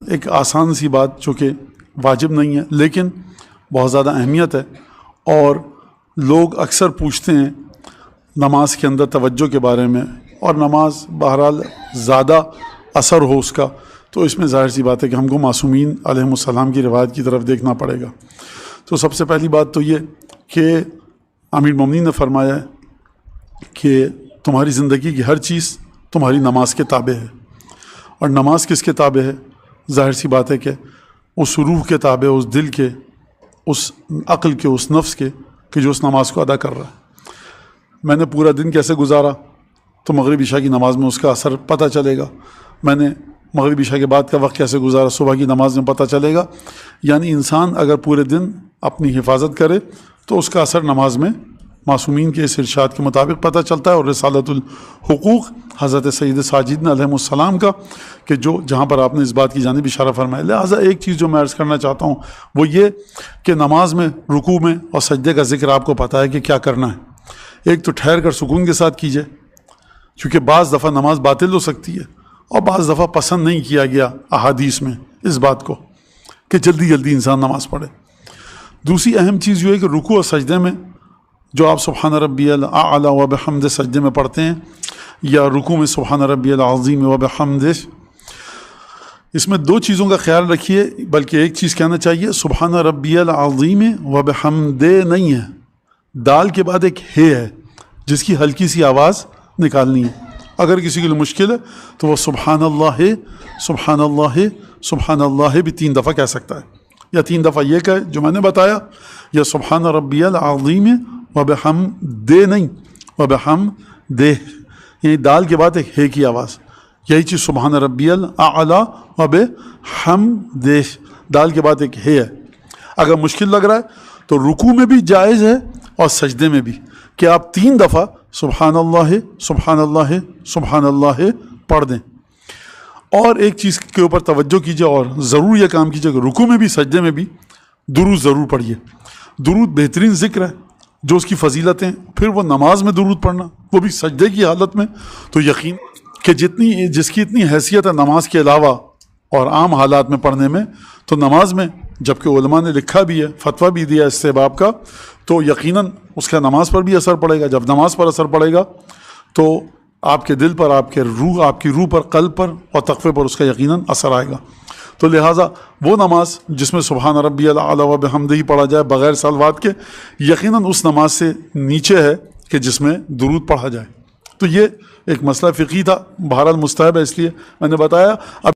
ایک آسان سی بات جو کہ واجب نہیں ہے لیکن بہت زیادہ اہمیت ہے، اور لوگ اکثر پوچھتے ہیں نماز کے اندر توجہ کے بارے میں، اور نماز بہرحال زیادہ اثر ہو اس کا، تو اس میں ظاہر سی بات ہے کہ ہم کو معصومین علیہم السلام کی روایت کی طرف دیکھنا پڑے گا۔ تو سب سے پہلی بات تو یہ کہ امیر المومنین نے فرمایا ہے کہ تمہاری زندگی کی ہر چیز تمہاری نماز کے تابع ہے، اور نماز کس کے تابع ہے؟ ظاہر سی بات ہے کہ اس روح کے تابع، اس دل کے، اس عقل کے، اس نفس کے کہ جو اس نماز کو ادا کر رہا ہے۔ میں نے پورا دن کیسے گزارا تو مغرب عشاء کی نماز میں اس کا اثر پتہ چلے گا، میں نے مغرب عشاء کے بعد کا وقت کیسے گزارا صبح کی نماز میں پتہ چلے گا۔ یعنی انسان اگر پورے دن اپنی حفاظت کرے تو اس کا اثر نماز میں معصومین کے اس ارشاد کے مطابق پتہ چلتا ہے۔ اور رسالۃ الحقوق حضرت سید ساجدین علیہ السلام کا کہ جو جہاں پر آپ نے اس بات کی جانب اشارہ فرمایا۔ لہٰذا ایک چیز جو میں عرض کرنا چاہتا ہوں وہ یہ کہ نماز میں رکوع میں اور سجدے کا ذکر آپ کو پتہ ہے کہ کیا کرنا ہے۔ ایک تو ٹھہر کر سکون کے ساتھ کیجیے، کیونکہ بعض دفعہ نماز باطل ہو سکتی ہے، اور بعض دفعہ پسند نہیں کیا گیا احادیث میں اس بات کو کہ جلدی جلدی انسان نماز پڑھے۔ دوسری اہم چیز یہ ہے کہ رکوع اور سجدے میں جو آپ سبحان ربی الاعلی و بحمد سجدے میں پڑھتے ہیں، یا رکوع میں سبحان ربی العظیم و بحمدہ، اس میں دو چیزوں کا خیال رکھیے، بلکہ ایک چیز کہنا چاہیے، سبحان ربی العظیم و بحمدہ نہیں ہے، دال کے بعد ایک ہے جس کی ہلکی سی آواز نکالنی ہے۔ اگر کسی کے لیے مشکل ہے تو وہ سبحان اللہ سبحان اللہ سبحان اللہ بھی 3 دفعہ کہہ سکتا ہے، یا 3 دفعہ یہ کہے جو میں نے بتایا، یا سبحان ربی العظیم و بحمدہ نہیں، و بحمدہ، یعنی دال کے بعد ایک ہے کی آواز، یہی چیز سبحان ربی الاعلی و بحمدہ، دال کے بعد ایک ہے۔ اگر مشکل لگ رہا ہے تو رکوع میں بھی جائز ہے اور سجدے میں بھی کہ آپ 3 دفعہ سبحان اللہ سبحان اللہ سبحان اللہ پڑھ دیں۔ اور ایک چیز کے اوپر توجہ کیجیے اور ضرور یہ کام کیجیے کہ رکوع میں بھی سجدے میں بھی درود ضرور پڑھیے۔ درود بہترین ذکر ہے جو اس کی فضیلتیں، پھر وہ نماز میں درود پڑھنا، وہ بھی سجدے کی حالت میں، تو یقین کہ جس کی اتنی حیثیت ہے نماز کے علاوہ اور عام حالات میں پڑھنے میں، تو نماز میں، جبکہ علماء نے لکھا بھی ہے، فتویٰ بھی دیا استحباب کا، تو یقیناً اس کا نماز پر بھی اثر پڑے گا۔ جب نماز پر اثر پڑے گا تو آپ کے دل پر، آپ کی روح پر، قلب پر اور تقوی پر اس کا یقیناً اثر آئے گا۔ تو لہٰذا وہ نماز جس میں سبحان ربی الاعلی و بحمدہ ہی پڑھا جائے بغیر صلوات کے، یقیناً اس نماز سے نیچے ہے کہ جس میں درود پڑھا جائے۔ تو یہ ایک مسئلہ فقہی تھا، بہرحال مستحب ہے، اس لیے میں نے بتایا۔ اب